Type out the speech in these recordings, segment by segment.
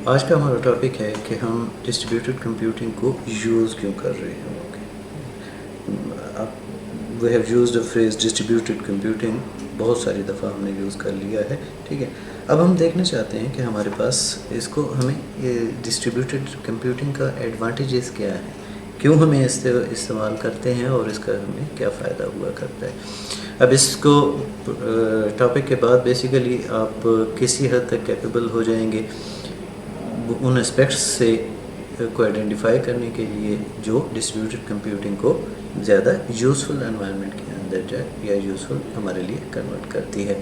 آج کا ہمارا ٹاپک ہے کہ ہم ڈسٹریبیوٹیڈ کمپیوٹنگ کو یوز کیوں کر رہے ہیں. We have used a phrase distributed computing بہت ساری دفعہ ہم نے یوز کر لیا ہے, ٹھیک ہے. اب ہم دیکھنا چاہتے ہیں کہ ہمارے پاس اس کو ہمیں ڈسٹریبیوٹیڈ کمپیوٹنگ کا ایڈوانٹیجز کیا ہے, کیوں ہمیں استعمال کرتے ہیں اور اس کا ہمیں کیا فائدہ ہوا کرتا ہے. اب اس کو ٹاپک کے بعد بیسیکلی آپ کسی حد تک کیپیبل ہو جائیں گے ان اسپیکٹس سے کو آئیڈینٹیفائی کرنے کے لیے جو ڈسٹریبیوٹیڈ کمپیوٹنگ کو زیادہ یوزفل انوائرمنٹ کے اندر جائے یا یوزفل ہمارے لیے کنورٹ کرتی ہے.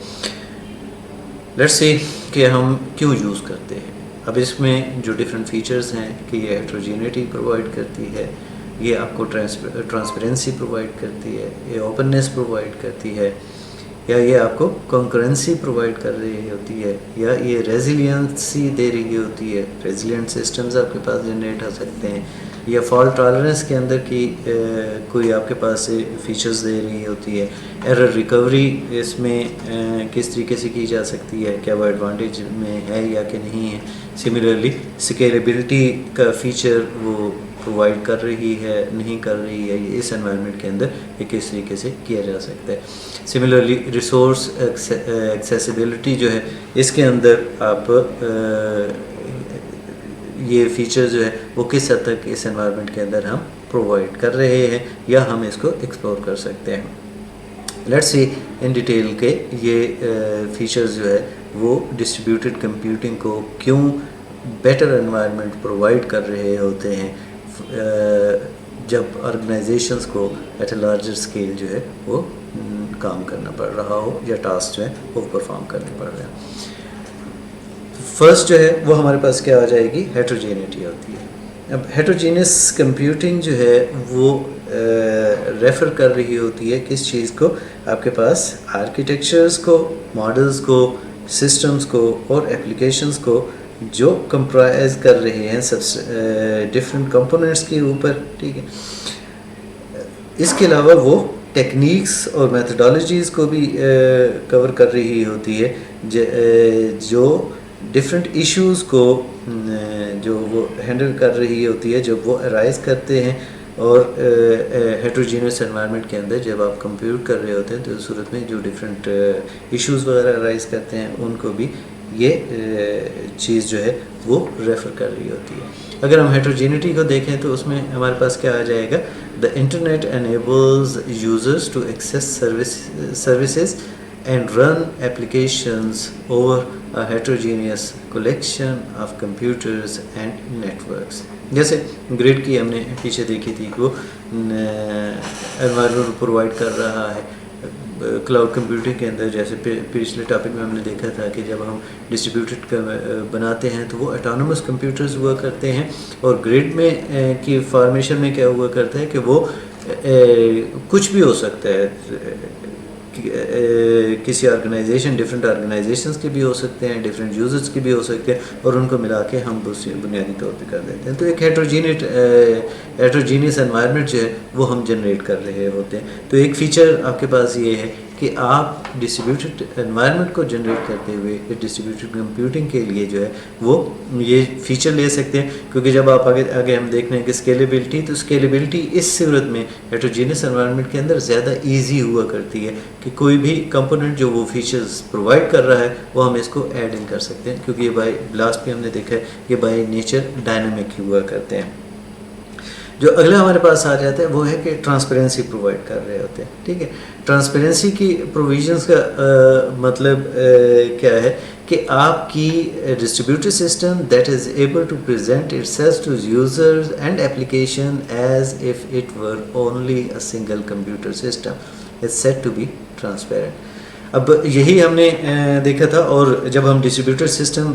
لیٹس سی کہ ہم کیوں یوز کرتے ہیں. اب اس میں جو ڈفرینٹ فیچرز ہیں کہ یہ ہیٹروجینیٹی پرووائڈ کرتی ہے, یہ آپ کو ٹرانسپیرنسی پرووائڈ کرتی ہے, یہ اوپننیس پرووائڈ کرتی ہے, یا یہ آپ کو کنکرنسی پرووائڈ کر رہی ہوتی ہے, یا یہ ریزیلینسی دے رہی ہوتی ہے. ریزیلینٹ سسٹمز آپ کے پاس جنریٹ ہو سکتے ہیں, یا فالٹ ٹالرنس کے اندر کی کوئی آپ کے پاس فیچرز دے رہی ہوتی ہے. ایرر ریکوری اس میں کس طریقے سے کی جا سکتی ہے, کیا وہ ایڈوانٹیج میں ہے یا کہ نہیں ہے. سملرلی اسکیلیبلٹی کا فیچر وہ پرووائڈ کر رہی ہے نہیں کر رہی ہے, اس انوائرمنٹ کے اندر یہ کس طریقے سے کیا جا سکتا ہے. سملرلی ریسورس ایکسیسیبلٹی جو ہے اس کے اندر آپ یہ فیچر جو ہے وہ کس حد تک اس انوائرمنٹ کے اندر ہم پرووائڈ کر رہے ہیں یا ہم اس کو ایکسپلور کر سکتے ہیں. لیٹس سی ان ڈیٹیل کے یہ فیچرز جو ہے وہ ڈسٹریبیوٹیڈ کمپیوٹنگ کو کیوں بیٹر انوائرمنٹ پرووائڈ کر رہے ہوتے ہیں جب آرگنائزیشنس کو ایٹ اے لارجر اسکیل جو ہے وہ کام کرنا پڑ رہا ہو یا ٹاسک جو ہے وہ پرفارم کرنے پڑ رہے ہیں. فرسٹ جو ہے وہ ہمارے پاس کیا آ جائے گی, ہیٹروجینیٹی ہوتی ہے. اب ہیٹروجینس کمپیوٹنگ جو ہے وہ ریفر کر رہی ہوتی ہے کس چیز کو, آپ کے پاس آرکیٹیکچرز کو, ماڈلز کو, سسٹمز کو اور اپلیکیشنز کو جو کمپرائز کر رہے ہیں ڈفرینٹ کمپوننٹس کے اوپر, ٹھیک ہے. اس کے علاوہ وہ ٹیکنیکس اور میتھڈالوجیز کو بھی کور کر رہی ہوتی ہے جو ڈفرینٹ ایشوز کو جو وہ ہینڈل کر رہی ہوتی ہے جب وہ ارائز کرتے ہیں. اور ہیٹروجینس انوائرمنٹ کے اندر جب آپ کمپیوٹ کر رہے ہوتے ہیں تو اس صورت میں جو ڈفرینٹ ایشوز وغیرہ ارائز کرتے ہیں ان کو بھی یہ چیز جو ہے وہ ریفر کر رہی ہوتی ہے. اگر ہم ہیٹروجینیٹی کو دیکھیں تو اس میں ہمارے پاس کیا آ جائے گا, the internet enables users to access services and run applications over a heterogeneous collection of computers and networks. جیسے گریڈ کی ہم نے پیچھے دیکھی تھی کہ وہ انوائرمنٹ پرووائڈ کر رہا ہے کلاؤڈ کمپیوٹنگ کے اندر. جیسے پچھلے ٹاپک میں ہم نے دیکھا تھا کہ جب ہم ڈسٹریبیوٹیڈ بناتے ہیں تو وہ اٹانومس کمپیوٹرز ہوا کرتے ہیں, اور گریڈ میں کی فارمیشن میں کیا ہوا کرتا ہے کہ وہ کچھ بھی ہو سکتا ہے, کسی آرگنائزیشن ڈفرینٹ آرگنائزیشنس کے بھی ہو سکتے ہیں, ڈفرینٹ یوزرس کے بھی ہو سکتے ہیں, اور ان کو ملا کے ہم بنیادی طور پہ کر دیتے ہیں. تو ایک ہیٹروجینیس انوائرمنٹ جو ہے وہ ہم جنریٹ کر رہے ہوتے ہیں. تو ایک فیچر آپ کے پاس یہ ہے کہ آپ ڈسٹریبیوٹیڈ انوائرمنٹ کو جنریٹ کرتے ہوئے ڈسٹریبیوٹیڈ کمپیوٹنگ کے لیے جو ہے وہ یہ فیچر لے سکتے ہیں, کیونکہ جب آپ آگے ہم دیکھ رہے ہیں کہ اسکیلیبلٹی, تو اسکیلیبلٹی اس صورت میں ہیٹروجینس انوائرمنٹ کے اندر زیادہ ایزی ہوا کرتی ہے کہ کوئی بھی کمپوننٹ جو وہ فیچرز پرووائڈ کر رہا ہے وہ ہم اس کو ایڈ ان کر سکتے ہیں, کیونکہ یہ بائی لاسٹ پہ ہم نے دیکھا ہے کہ بائی نیچر ڈائنامک ہوا کرتے ہیں. جو اگلا ہمارے پاس آ جاتا ہے وہ ہے کہ ٹرانسپیرنسی پرووائڈ کر رہے ہوتے ہیں, ٹھیک ہے. ٹرانسپیرنسی کی پروویژنس کا مطلب کیا ہے کہ آپ کی distributed system that is able to present itself to users and application as if it were only a single computer system is said to be transparent. اب یہی ہم نے دیکھا تھا, اور جب ہم ڈسٹریبیوٹیڈ سسٹم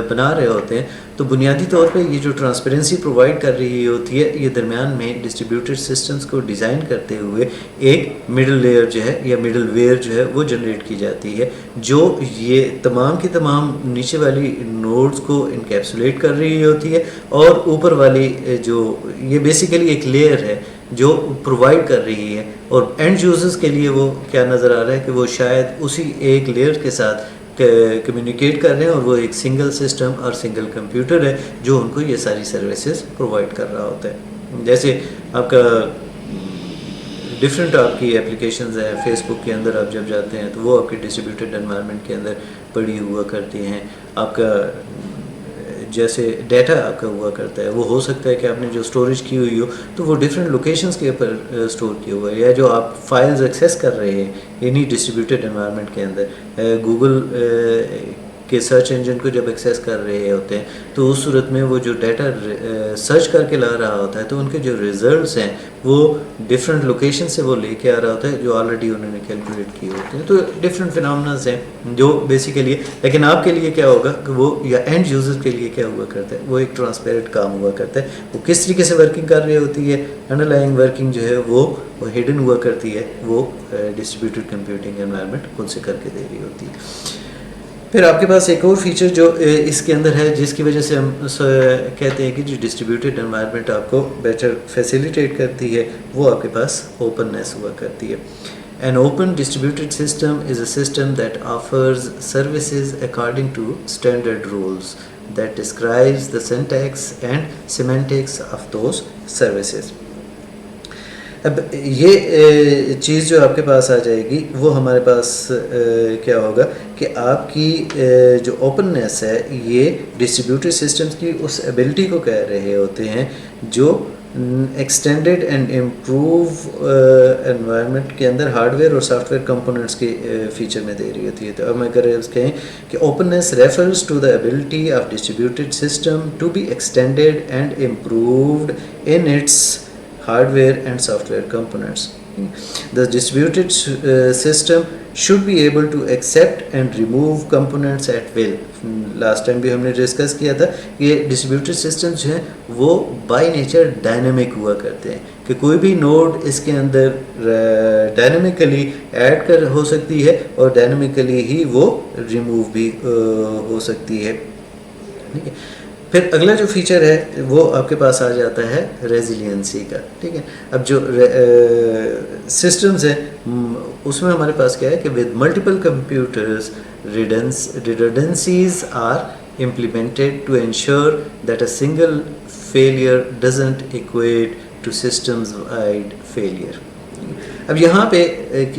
بنا رہے ہوتے ہیں تو بنیادی طور پہ یہ جو ٹرانسپیرنسی پرووائڈ کر رہی ہوتی ہے یہ درمیان میں ڈسٹریبیوٹیڈ سسٹمز کو ڈیزائن کرتے ہوئے ایک مڈل لیئر جو ہے یا مڈل ویئر جو ہے وہ جنریٹ کی جاتی ہے, جو یہ تمام کی تمام نیچے والی نوڈز کو انکیپسولیٹ کر رہی ہوتی ہے, اور اوپر والی جو یہ بیسیکلی ایک لیئر ہے جو پرووائڈ کر رہی ہے. اور اینڈ یوزرز کے لیے وہ کیا نظر آ رہا ہے کہ وہ شاید اسی ایک لیئر کے ساتھ کمیونیکیٹ کر رہے ہیں اور وہ ایک سنگل سسٹم اور سنگل کمپیوٹر ہے جو ان کو یہ ساری سروسز پرووائڈ کر رہا ہوتا ہے. جیسے آپ کا ڈفرینٹ آپ کی اپلیکیشنز ہیں، فیس بک کے اندر آپ جب جاتے ہیں تو وہ آپ کے ڈسٹریبیوٹیڈ انوائرمنٹ کے اندر پڑی ہوا کرتی ہیں. آپ کا جیسے ڈیٹا آپ کا ہوا کرتا ہے، وہ ہو سکتا ہے کہ آپ نے جو اسٹوریج کی ہوئی ہو تو وہ ڈفرینٹ لوکیشنز کے اوپر اسٹور کیا ہوا ہے، یا جو آپ فائلز ایکسیس کر رہے ہیں انہی ڈسٹریبیوٹیڈ انوائرمنٹ کے اندر گوگل کے سرچ انجن کو جب ایکسیس کر رہے ہوتے ہیں تو اس صورت میں وہ جو ڈیٹا سرچ کر کے لا رہا ہوتا ہے تو ان کے جو ریزلٹس ہیں وہ ڈفرینٹ لوکیشن سے وہ لے کے آ رہا ہوتا ہے جو آلریڈی انہوں نے کیلکولیٹ کیے ہوتے ہیں. تو ڈفرینٹ فنامناز ہیں جو بیسیکلی، لیکن آپ کے لیے کیا ہوگا کہ وہ یا اینڈ یوزر کے لیے کیا ہوا کرتا ہے، وہ ایک ٹرانسپیرنٹ کام ہوا کرتا ہے. وہ کس طریقے سے ورکنگ کر رہی ہوتی ہے، انڈر لائنگ ورکنگ جو ہے وہ ہڈن ہوا کرتی ہے، وہ ڈسٹریبیوٹیڈ کمپیوٹنگ انوائرمنٹ خود سے کر کے دے رہی ہوتی ہے. پھر آپ کے پاس ایک اور فیچر جو اس کے اندر ہے جس کی وجہ سے ہم کہتے ہیں کہ جو ڈسٹریبیوٹیڈ انوائرمنٹ آپ کو بیٹر فیسیلیٹیٹ کرتی ہے، وہ آپ کے پاس اوپننیس ہوا کرتی ہے. An open distributed system is a system that offers services according to standard rules that describes the syntax and semantics of those services. اب یہ چیز جو آپ کے پاس آ جائے گی وہ ہمارے پاس کیا ہوگا کہ آپ کی جو اوپننیس ہے یہ ڈسٹریبیوٹیڈ سسٹمز کی اس ایبلٹی کو کہہ رہے ہوتے ہیں جو ایکسٹینڈیڈ اینڈ امپروو انوائرمنٹ کے اندر ہارڈ ویئر اور سافٹ ویئر کمپوننٹس کے فیچر میں دے رہی ہوتی ہے. تو اب میں اگر کہیں کہ openness refers to the ability of distributed system to be extended and improved in its hardware and software components. The distributed system should be able to accept and remove components at will. Last time بھی ہم نے discuss کیا تھا کہ distributed system جو ہیں وہ by nature dynamic ہوا کرتے ہیں کہ کوئی بھی نوڈ اس کے اندر ڈائنامکلی ایڈ کر ہو سکتی ہے اور ڈائنامکلی ہی وہ ریموو بھی ہو سکتی ہے. ٹھیک ہے. پھر اگلا جو فیچر ہے وہ آپ کے پاس آ جاتا ہے ریزیلینسی کا. ٹھیک ہے. اب جو سسٹمز ہیں اس میں ہمارے پاس کیا ہے کہ with multiple computers redundancies are implemented to ensure that a single failure doesn't equate to systems wide failure. اب یہاں پہ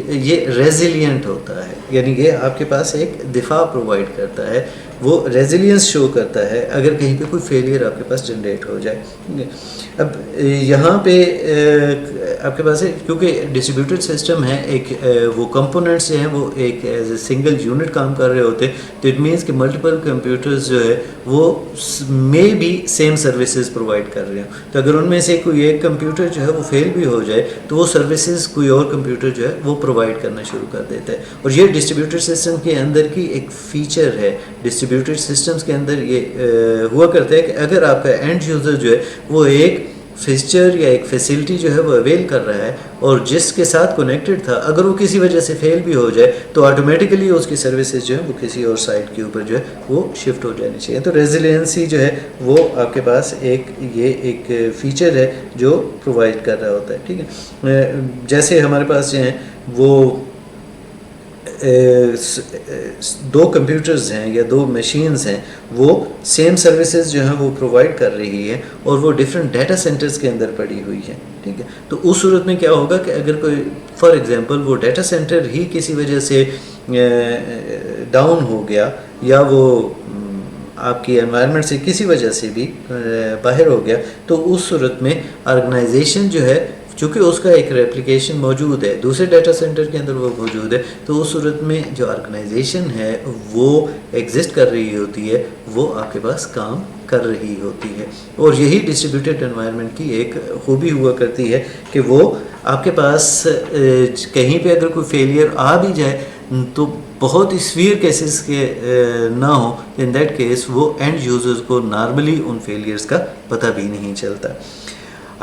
یہ ریزیلینٹ ہوتا ہے، یعنی کہ آپ کے پاس ایک دفاع پرووائڈ کرتا ہے، وہ ریزیلینس شو کرتا ہے اگر کہیں پہ کوئی فیلئر آپ کے پاس جنریٹ ہو جائے. اب یہاں پہ آپ کے پاس ہے کیونکہ ڈسٹریبیوٹیڈ سسٹم ہے، ایک وہ کمپوننٹس جو ہیں وہ ایک ایز اے سنگل یونٹ کام کر رہے ہوتے ہیں، تو اٹ مینس کہ ملٹیپل کمپیوٹرز جو ہے وہ مے بھی سیم سروسز پرووائڈ کر رہے ہیں. تو اگر ان میں سے کوئی ایک کمپیوٹر جو ہے وہ فیل بھی ہو جائے تو وہ سروسز کوئی اور کمپیوٹر جو ہے وہ پرووائڈ کرنا شروع کر دیتا ہے. اور یہ ڈسٹریبیوٹیڈ سسٹم کے اندر کی ایک فیچر ہے. ڈسٹریبیوٹیڈ سسٹمز کے اندر یہ ہوا کرتا ہے کہ اگر آپ کا اینڈ یوزر جو ہے وہ ایک فیچر یا ایک فیسلٹی جو ہے وہ اویل کر رہا ہے اور جس کے ساتھ کنیکٹڈ تھا، اگر وہ کسی وجہ سے فیل بھی ہو جائے تو آٹومیٹکلی اس کی سروسز جو ہے وہ کسی اور سائٹ کے اوپر جو ہے وہ شفٹ ہو جانی چاہیے. تو ریزیلینسی جو ہے وہ آپ کے پاس یہ ایک فیچر ہے جو پرووائڈ کر رہا ہوتا ہے. ٹھیک ہے. جیسے ہمارے پاس جو ہیں وہ دو کمپیوٹرز ہیں یا دو مشینز ہیں، وہ سیم سروسز جو ہیں وہ پرووائڈ کر رہی ہیں اور وہ ڈفرینٹ ڈیٹا سینٹرز کے اندر پڑی ہوئی ہیں. ٹھیک ہے. تو اس صورت میں کیا ہوگا کہ اگر کوئی فار ایگزامپل وہ ڈیٹا سینٹر ہی کسی وجہ سے ڈاؤن ہو گیا یا وہ آپ کی انوائرمنٹ سے کسی وجہ سے بھی باہر ہو گیا، تو اس صورت میں آرگنائزیشن جو ہے چونکہ اس کا ایک ریپلیکیشن موجود ہے دوسرے ڈیٹا سینٹر کے اندر وہ موجود ہے، تو اس صورت میں جو آرگنائزیشن ہے وہ ایگزسٹ کر رہی ہوتی ہے، وہ آپ کے پاس کام کر رہی ہوتی ہے. اور یہی ڈسٹریبیوٹیڈ انوائرمنٹ کی ایک خوبی ہوا کرتی ہے کہ وہ آپ کے پاس کہیں پہ اگر کوئی فیلئر آ بھی جائے تو بہت ہی سویئر کیسز کے نہ ہوں، ان دیٹ کیس وہ اینڈ یوزرز کو نارملی ان فیلئرز کا پتہ بھی نہیں چلتا.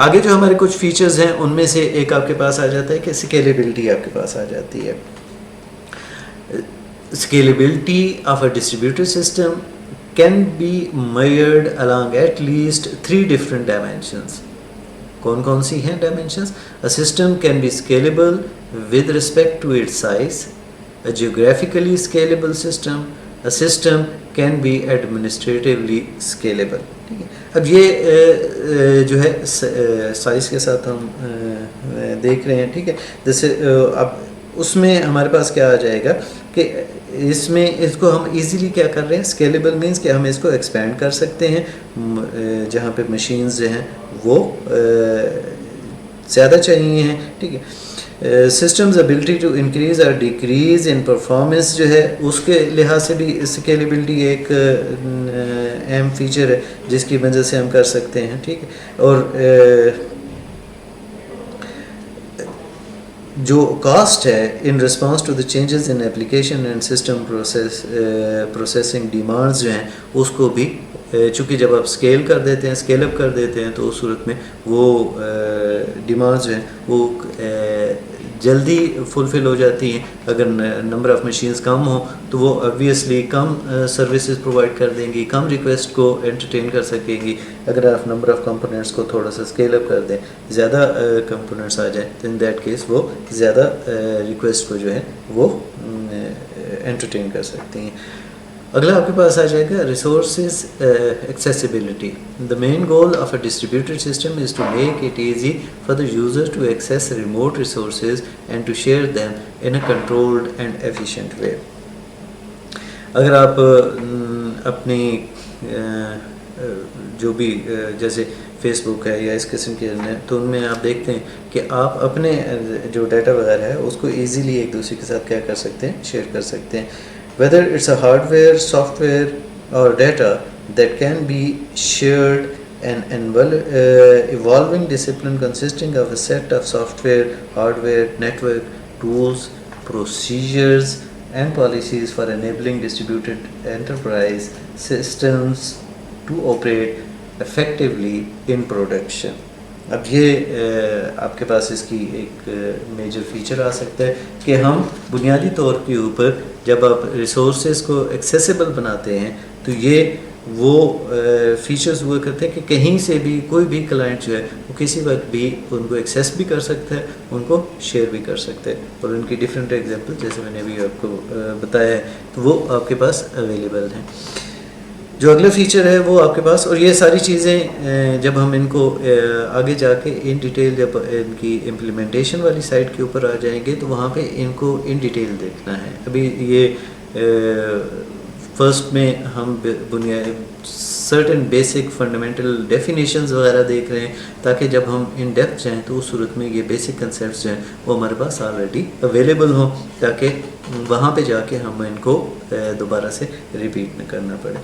آگے جو ہمارے کچھ فیچرز ہیں ان میں سے ایک آپ کے پاس آ جاتا ہے کہ اسکیلیبلٹی آپ کے پاس آ جاتی ہے. Scalability of a distributed system can be measured along at least 3 different dimensions. کون سی ہیں dimensions? A system can be scalable with respect to its size. A geographically scalable system a system can be administratively scalable. ٹھیک ہے. اب یہ جو ہے size کے ساتھ ہم دیکھ رہے ہیں. ٹھیک ہے. جیسے اب اس میں ہمارے پاس کیا آ جائے گا کہ اس میں اس کو ہم ایزیلی کیا کر رہے ہیں, اسکیلیبل مینس کہ ہم اس کو ایکسپینڈ کر سکتے ہیں جہاں پہ مشینز جو ہیں وہ زیادہ چاہیے ہیں. ٹھیک ہے. سسٹمز ابلٹی ٹو انکریز اور ڈیکریز ان پرفارمنس جو ہے اس کے لحاظ سے بھی اسکیلیبلٹی ایک اہم فیچر ہے جس کی وجہ سے ہم کر سکتے ہیں. ٹھیک ہے. اور جو کاسٹ ہے in response to the changes in application and system processing demands جو ہیں اس کو بھی چونکہ جب آپ اسکیل کر دیتے ہیں, اسکیل اپ کر دیتے ہیں, تو اس صورت میں وہ ڈیمانڈز جو ہیں وہ جلدی فلفل ہو جاتی ہیں. اگر نمبر آف مشینز کم ہوں تو وہ obviously کم سروسز پرووائڈ کر دیں گی, کم ریکویسٹ کو انٹرٹین کر سکیں گی. اگر آپ نمبر آف کمپوننٹس کو تھوڑا سا اسکیل اپ کر دیں, زیادہ کمپوننٹس آ جائیں, تو ان دیٹ کیس وہ زیادہ ریکویسٹ کو جو ہے وہ انٹرٹین کر سکتی ہیں. اگلا آپ کے پاس آ جائے گا resources accessibility. The main goal of a distributed system is to make it easy for the user to access remote resources and to share them in a controlled and efficient way. اگر آپ اپنی جو بھی جیسے face بک ہے یا اس قسم کے ہیں, تو ان میں آپ دیکھتے ہیں کہ آپ اپنے جو ڈیٹا وغیرہ ہے اس کو ایزیلی ایک دوسرے کے ساتھ کیا کر سکتے ہیں, شیئر کر سکتے ہیں. Whether it's a hardware, software or data that can be shared, an evolving discipline consisting of a set of software, hardware, network, tools, procedures and policies for enabling distributed enterprise systems to operate effectively in production. اب یہ آپ کے پاس اس کی ایک major feature آ سکتا ہے کہ ہم بنیادی طور کے اوپر جب آپ ریسورسز کو ایکسیسیبل بناتے ہیں تو یہ وہ فیچرز ہوا کرتے ہیں کہ کہیں سے بھی کوئی بھی کلائنٹ جو ہے وہ کسی وقت بھی ان کو ایکسیس بھی کر سکتا ہے, ان کو شیئر بھی کر سکتا ہے. اور ان کی ڈفرینٹ ایگزامپل جیسے میں نے ابھی آپ کو بتایا ہے تو وہ آپ کے پاس اویلیبل ہیں. جو اگلا فیچر ہے وہ آپ کے پاس, اور یہ ساری چیزیں جب ہم ان کو آگے جا کے ان ڈیٹیل جب ان کی امپلیمنٹیشن والی سائٹ کے اوپر آ جائیں گے تو وہاں پہ ان کو ان ڈیٹیل دیکھنا ہے. ابھی یہ فرسٹ میں ہم سرٹن بیسک فنڈامنٹل ڈیفینیشنز وغیرہ دیکھ رہے ہیں تاکہ جب ہم ان ڈیپتھ جائیں تو اس صورت میں یہ بیسک کنسیپٹس جو ہیں وہ ہمارے پاس آلریڈی اویلیبل ہوں تاکہ وہاں پہ جا کے ہم ان کو دوبارہ سے ریپیٹ نہ کرنا پڑے.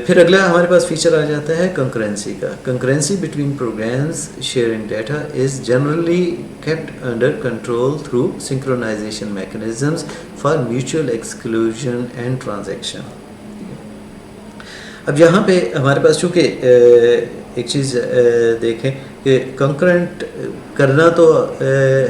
پھر اگلا ہمارے پاس فیچر آ جاتا ہے کنکرنسی کا. Concurrency between programs sharing data is generally kept under control through synchronization mechanisms for mutual exclusion and transaction. اب یہاں پہ ہمارے پاس چونکہ ایک چیز دیکھیں کہ کنکرنٹ کرنا تو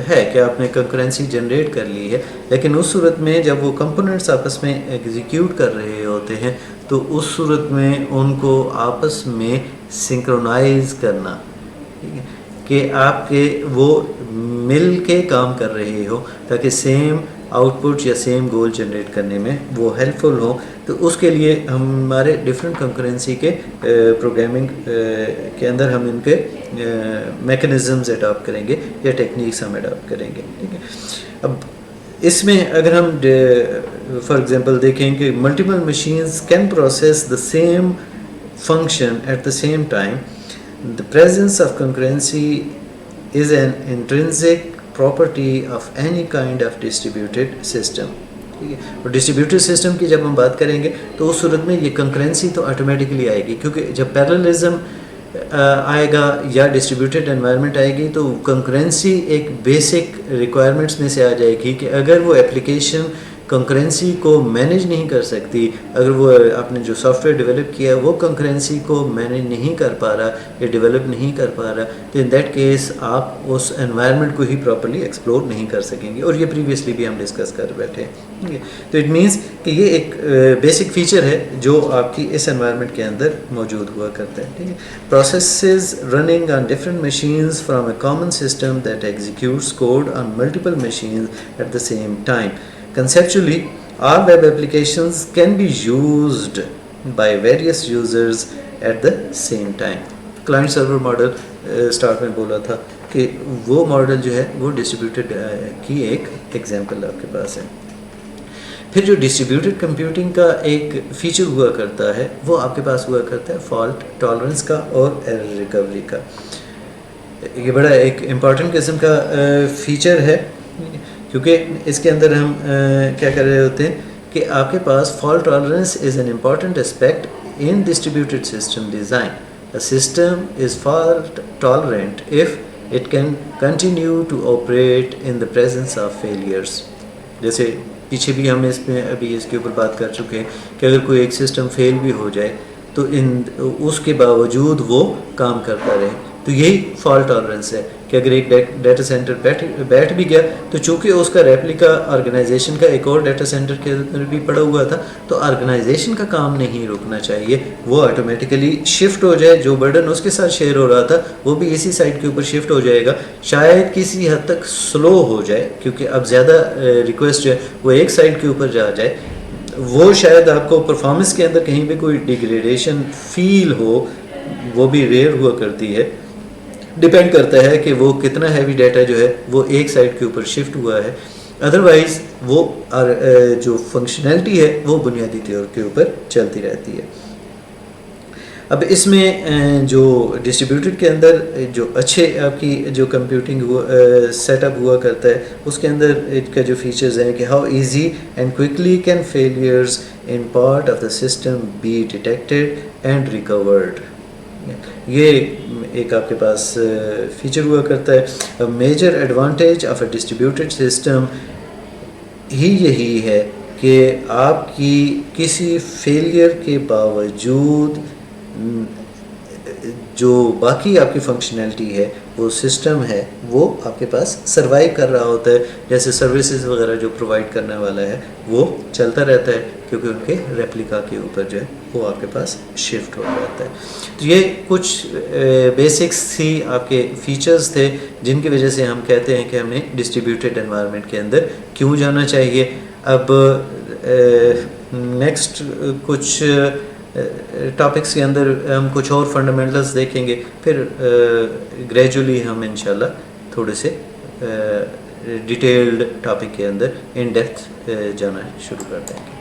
ہے کہ آپ نے کنکرنسی جنریٹ کر لی ہے, لیکن اس صورت میں جب وہ کمپوننٹس آپس میں ایگزیکیوٹ کر رہے ہوتے ہیں تو اس صورت میں ان کو آپس میں سنکرونائز کرنا, ٹھیک ہے, کہ آپ کے وہ مل کے کام کر رہے ہو تاکہ سیم آؤٹ پٹ یا سیم گول جنریٹ کرنے میں وہ ہیلپ فل ہوں. تو اس کے لیے ہمارے ڈفرینٹ کنکرنسی کے پروگرامنگ کے اندر ہم ان کے میکنزمز اڈاپٹ کریں گے یا ٹیکنیکس ہم اڈاپٹ کریں گے. ٹھیک ہے. اب اس میں اگر ہم فار ایگزامپل دیکھیں کہ multiple machines can process the same function at the same time, the presence of concurrency is an intrinsic property of any kind of distributed system. اور ڈسٹریبیوٹیڈ سسٹم کی جب ہم بات کریں گے تو اس صورت میں یہ کنکرنسی تو آٹومیٹکلی آئے گی, کیونکہ جب پیرللزم آئے گا یا ڈسٹریبیوٹیڈ انوائرمنٹ آئے گی تو کنکرنسی ایک بیسک ریکوائرمنٹس میں سے آ جائے گی کہ اگر وہ اپلیکیشن کنکرنسی کو مینیج نہیں کر سکتی, اگر وہ آپ نے جو سافٹ ویئر ڈیولپ کیا ہے وہ کنکرنسی کو مینیج نہیں کر پا رہا یا ڈیولپ نہیں کر پا رہا, تو ان دیٹ کیس آپ اس انوائرمنٹ کو ہی پراپرلی ایکسپلور نہیں کر سکیں گے. اور یہ پریویسلی بھی ہم ڈسکس کر بیٹھے ہیں. تو اٹ مینس کہ یہ ایک بیسک فیچر ہے جو آپ کی اس انوائرمنٹ کے اندر موجود ہوا کرتا ہے. ٹھیک ہے. Processes running on different machines from a common system that executes code on multiple machines at the same time. Conceptually, All web applications can be used by various users at the same time. Client server model start میں بولا تھا کہ وہ model جو ہے وہ distributed کی ایک ایگزامپل آپ کے پاس ہے. پھر جو ڈسٹریبیوٹیڈ کمپیوٹنگ کا ایک فیچر ہوا کرتا ہے وہ آپ کے پاس ہوا کرتا ہے فالٹ ٹالرنس کا اور ایرر ریکوری کا. یہ بڑا ایک امپورٹنٹ قسم کا فیچر ہے کیونکہ اس کے اندر ہم کیا کر رہے ہوتے ہیں کہ آپ کے پاس fault tolerance is an important aspect in distributed system design. A system is fault tolerant if it can continue to operate in the presence of failures. جیسے پیچھے بھی ہم اس میں ابھی اس کے اوپر بات کر چکے ہیں کہ اگر کوئی ایک سسٹم فیل بھی ہو جائے تو اس کے باوجود وہ کام کرتا رہے. تو یہی فالٹ ٹالرنس ہے کہ اگر ایک ڈیٹا سینٹر بیٹھ بھی گیا تو چونکہ اس کا ریپلیکا آرگنائزیشن کا ایک اور ڈیٹا سینٹر کے اندر بھی پڑا ہوا تھا تو آرگنائزیشن کا کام نہیں رکنا چاہیے, وہ آٹومیٹیکلی شفٹ ہو جائے. جو برڈن اس کے ساتھ شیئر ہو رہا تھا وہ بھی اسی سائٹ کے اوپر شفٹ ہو جائے گا. شاید کسی حد تک سلو ہو جائے کیونکہ اب زیادہ ریکویسٹ جو ہے وہ ایک سائٹ کے اوپر جا جائے. وہ شاید آپ کو پرفارمنس کے اندر کہیں بھی کوئی ڈیگریڈیشن فیل ہو, وہ بھی ریئر ہوا کرتی ہے. ڈپینڈ کرتا ہے کہ وہ کتنا ہیوی ڈیٹا جو ہے وہ ایک سائٹ کے اوپر شفٹ ہوا ہے. ادروائز وہ جو فنکشنلٹی ہے وہ بنیادی طور کے اوپر چلتی رہتی ہے. اب اس میں جو ڈسٹریبیوٹیڈ کے اندر جو اچھے آپ کی جو کمپیوٹنگ سیٹ اپ ہوا کرتا ہے اس کے اندر اس کا جو فیچرز ہیں کہ how easy and quickly can failures in part of the system be detected and recovered. یہ ایک آپ کے پاس فیچر ہوا کرتا ہے. Major advantage of a distributed system ہی یہی ہے کہ آپ کی کسی فیلئر کے باوجود جو باقی آپ کی فنکشنلٹی ہے وہ سسٹم ہے وہ آپ کے پاس سروائیو کر رہا ہوتا ہے. جیسے سروسز وغیرہ جو پرووائڈ کرنے والا ہے وہ چلتا رہتا ہے کیونکہ ان کے ریپلیکا کے اوپر جو ہے وہ آپ کے پاس شفٹ ہو جاتا ہے. تو یہ کچھ بیسکس تھی آپ کے فیچرز تھے جن کی وجہ سے ہم کہتے ہیں کہ ہمیں ڈسٹریبیوٹیڈ انوائرمنٹ کے اندر کیوں جانا چاہیے. اب نیکسٹ کچھ ٹاپکس کے اندر ہم کچھ اور فنڈامنٹلز دیکھیں گے, پھر گریجولی ہم انشاءاللہ تھوڑے سے ڈیٹیلڈ ٹاپک کے اندر ان ڈیپتھ جانا شروع کر دیں گے.